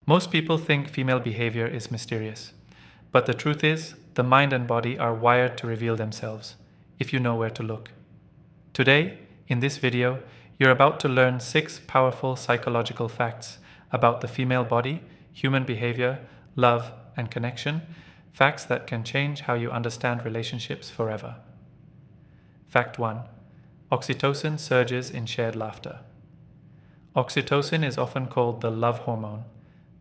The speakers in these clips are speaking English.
Most people think female behavior is mysterious, but the truth is, the mind and body are wired to reveal themselves, if you know where to look. Today, in this video, you're about to learn 6 powerful psychological facts about the female body, human behavior, love, and connection, facts that can change how you understand relationships forever. Fact 1. Oxytocin surges in shared laughter. Oxytocin is often called the love hormone,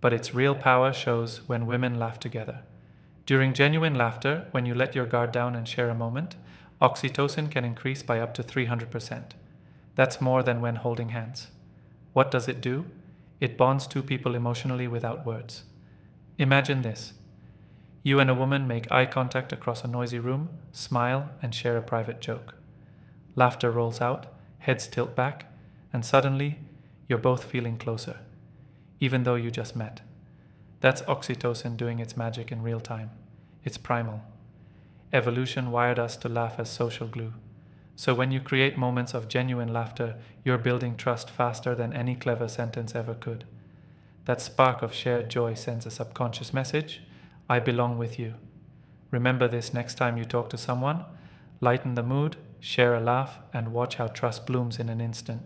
but its real power shows when women laugh together. During genuine laughter, when you let your guard down and share a moment, oxytocin can increase by up to 300%. That's more than when holding hands. What does it do? It bonds two people emotionally without words. Imagine this. You and a woman make eye contact across a noisy room, smile, and share a private joke. Laughter rolls out, heads tilt back, and suddenly, you're both feeling closer, even though you just met. That's oxytocin doing its magic in real time. It's primal. Evolution wired us to laugh as social glue. So when you create moments of genuine laughter, you're building trust faster than any clever sentence ever could. That spark of shared joy sends a subconscious message: I belong with you. Remember this next time you talk to someone. Lighten the mood, share a laugh, and watch how trust blooms in an instant.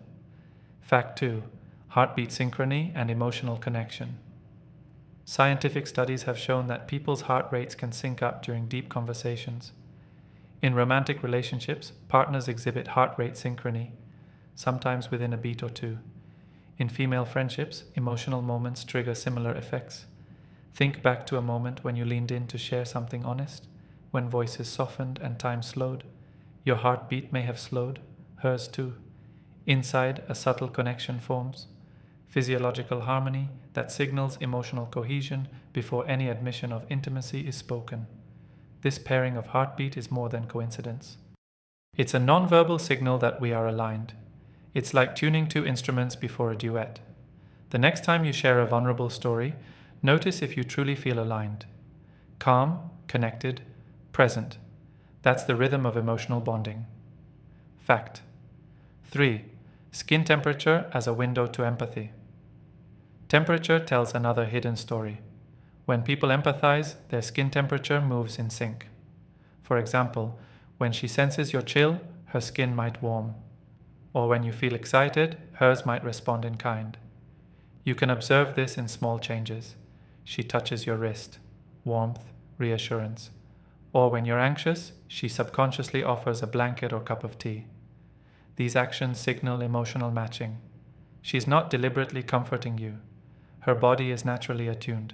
Fact 2. Heartbeat synchrony and emotional connection. Scientific studies have shown that people's heart rates can sync up during deep conversations. In romantic relationships, partners exhibit heart rate synchrony, sometimes within a beat or two. In female friendships, emotional moments trigger similar effects. Think back to a moment when you leaned in to share something honest, when voices softened and time slowed. Your heartbeat may have slowed, hers too. Inside, a subtle connection forms, physiological harmony that signals emotional cohesion before any admission of intimacy is spoken. This pairing of heartbeat is more than coincidence. It's a non-verbal signal that we are aligned. It's like tuning two instruments before a duet. The next time you share a vulnerable story, notice if you truly feel aligned. Calm, connected, present. That's the rhythm of emotional bonding. Fact 3. Skin temperature as a window to empathy. Temperature tells another hidden story. When people empathize, their skin temperature moves in sync. For example, when she senses your chill, her skin might warm. Or when you feel excited, hers might respond in kind. You can observe this in small changes. She touches your wrist, warmth, reassurance. Or when you're anxious, she subconsciously offers a blanket or cup of tea. These actions signal emotional matching. She's not deliberately comforting you. Her body is naturally attuned.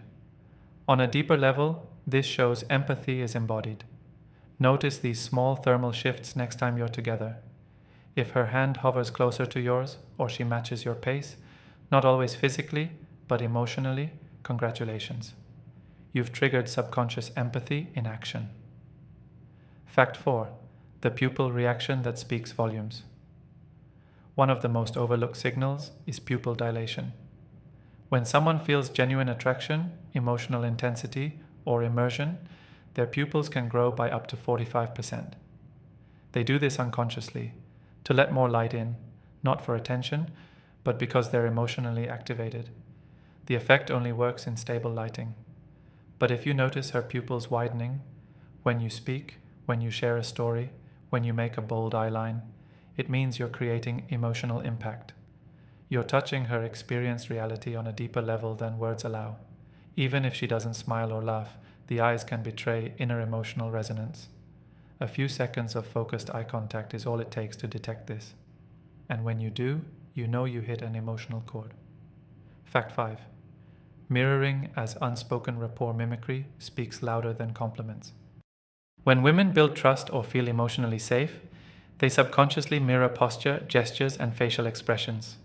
On a deeper level, this shows empathy is embodied. Notice these small thermal shifts next time you're together. If her hand hovers closer to yours, or she matches your pace, not always physically, but emotionally, congratulations. You've triggered subconscious empathy in action. Fact 4. The pupil reaction that speaks volumes. One of the most overlooked signals is pupil dilation. When someone feels genuine attraction, emotional intensity, or immersion, their pupils can grow by up to 45%. They do this unconsciously, to let more light in, not for attention, but because they're emotionally activated. The effect only works in stable lighting. But if you notice her pupils widening, when you speak, when you share a story, when you make a bold eye line, it means you're creating emotional impact. You're touching her experienced reality on a deeper level than words allow. Even if she doesn't smile or laugh, the eyes can betray inner emotional resonance. A few seconds of focused eye contact is all it takes to detect this. And when you do, you know you hit an emotional chord. Fact 5. Mirroring as unspoken rapport mimicry speaks louder than compliments. When women build trust or feel emotionally safe, they subconsciously mirror posture, gestures, and facial expressions.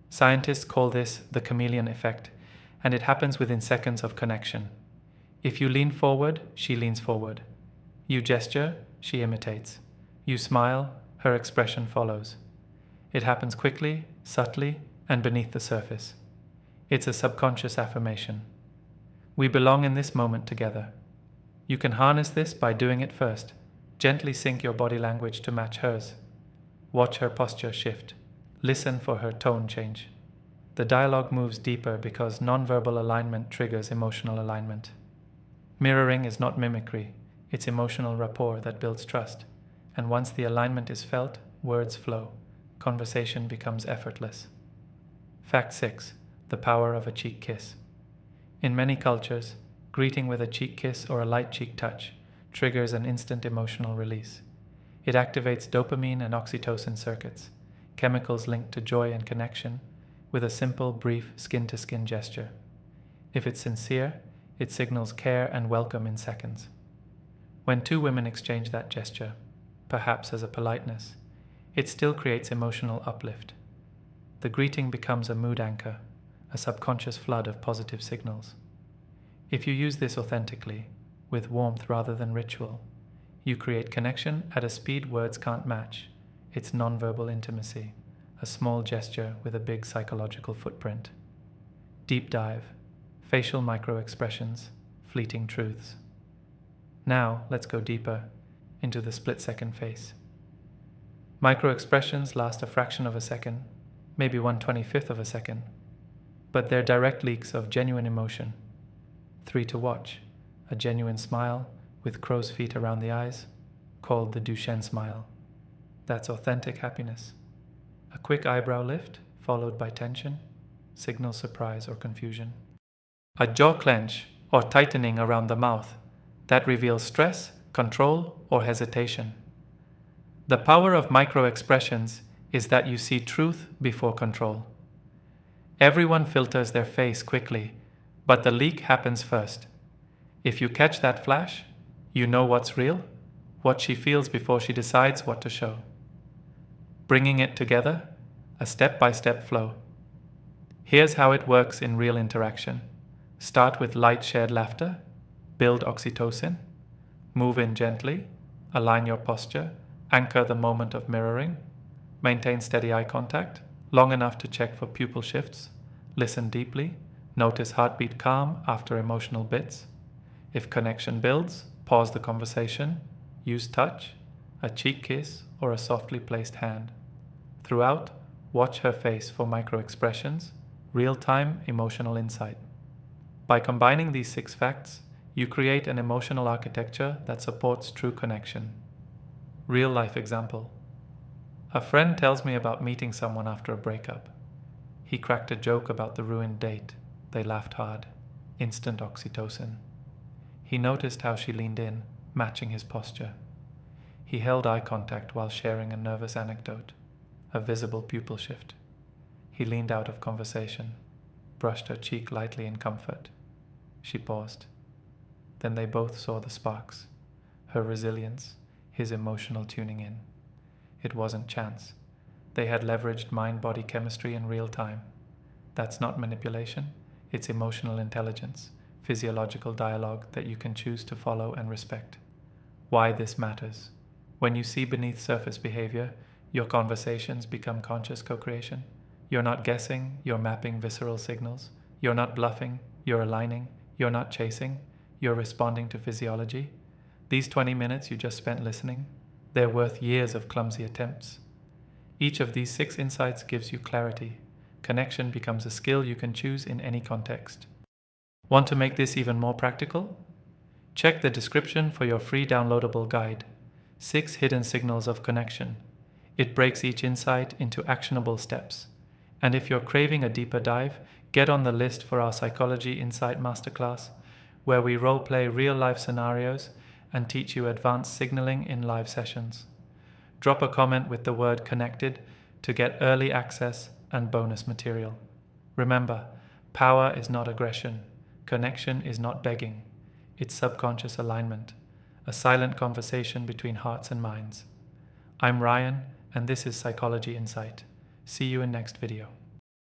Scientists call this the chameleon effect, and it happens within seconds of connection. If you lean forward, she leans forward. You gesture, she imitates. You smile, her expression follows. It happens quickly, subtly, and beneath the surface. It's a subconscious affirmation. We belong in this moment together. You can harness this by doing it first. Gently sync your body language to match hers. Watch her posture shift. Listen for her tone change. the dialogue moves deeper because nonverbal alignment triggers emotional alignment. Mirroring is not mimicry, it's emotional rapport that builds trust. And once the alignment is felt, words flow. Conversation becomes effortless. Fact 6. The power of a cheek kiss. In many cultures, greeting with a cheek kiss or a light cheek touch triggers an instant emotional release. It activates dopamine and oxytocin circuits, chemicals linked to joy and connection, with a simple, brief, skin-to-skin gesture. If it's sincere, it signals care and welcome in seconds. When two women exchange that gesture, perhaps as a politeness, it still creates emotional uplift. The greeting becomes a mood anchor, a subconscious flood of positive signals. If you use this authentically, with warmth rather than ritual, you create connection at a speed words can't match. It's nonverbal intimacy, a small gesture with a big psychological footprint. Deep dive, facial micro-expressions, fleeting truths. Now, let's go deeper into the split-second face. Micro-expressions last a fraction of a second, maybe 1/25th of a second, but they're direct leaks of genuine emotion. 3 to watch, a genuine smile with crow's feet around the eyes, called the Duchenne smile. That's authentic happiness. A quick eyebrow lift, followed by tension, signals surprise or confusion. A jaw clench or tightening around the mouth, that reveals stress, control, or hesitation. The power of micro-expressions is that you see truth before control. Everyone filters their face quickly, but the leak happens first. If you catch that flash, you know what's real, what she feels before she decides what to show. Bringing it together, a step-by-step flow. Here's how it works in real interaction. Start with light shared laughter, build oxytocin, move in gently, align your posture, anchor the moment of mirroring, maintain steady eye contact, long enough to check for pupil shifts, listen deeply, notice heartbeat calm after emotional bits. If connection builds, pause the conversation, use touch, a cheek kiss, or a softly placed hand. Throughout, watch her face for micro-expressions, real-time emotional insight. By combining these 6 facts, you create an emotional architecture that supports true connection. Real-life example. A friend tells me about meeting someone after a breakup. He cracked a joke about the ruined date. They laughed hard. Instant oxytocin. He noticed how she leaned in, matching his posture. He held eye contact while sharing a nervous anecdote, a visible pupil shift. He leaned out of conversation, brushed her cheek lightly in comfort. She paused. Then they both saw the sparks, her resilience, his emotional tuning in. It wasn't chance. They had leveraged mind-body chemistry in real time. That's not manipulation, it's emotional intelligence, physiological dialogue that you can choose to follow and respect. Why this matters. When you see beneath surface behavior, your conversations become conscious co-creation. You're not guessing, you're mapping visceral signals. You're not bluffing, you're aligning. You're not chasing, you're responding to physiology. These 20 minutes you just spent listening, they're worth years of clumsy attempts. Each of these 6 insights gives you clarity. Connection becomes a skill you can choose in any context. Want to make this even more practical? Check the description for your free downloadable guide, 6 Hidden Signals of Connection. It breaks each insight into actionable steps. And if you're craving a deeper dive, get on the list for our Psychology Insight Masterclass, where we role-play real-life scenarios and teach you advanced signaling in live sessions. Drop a comment with the word connected to get early access and bonus material. Remember, power is not aggression. Connection is not begging. It's subconscious alignment, a silent conversation between hearts and minds. I'm Ryan, and this is Psychology Insight. See you in next video.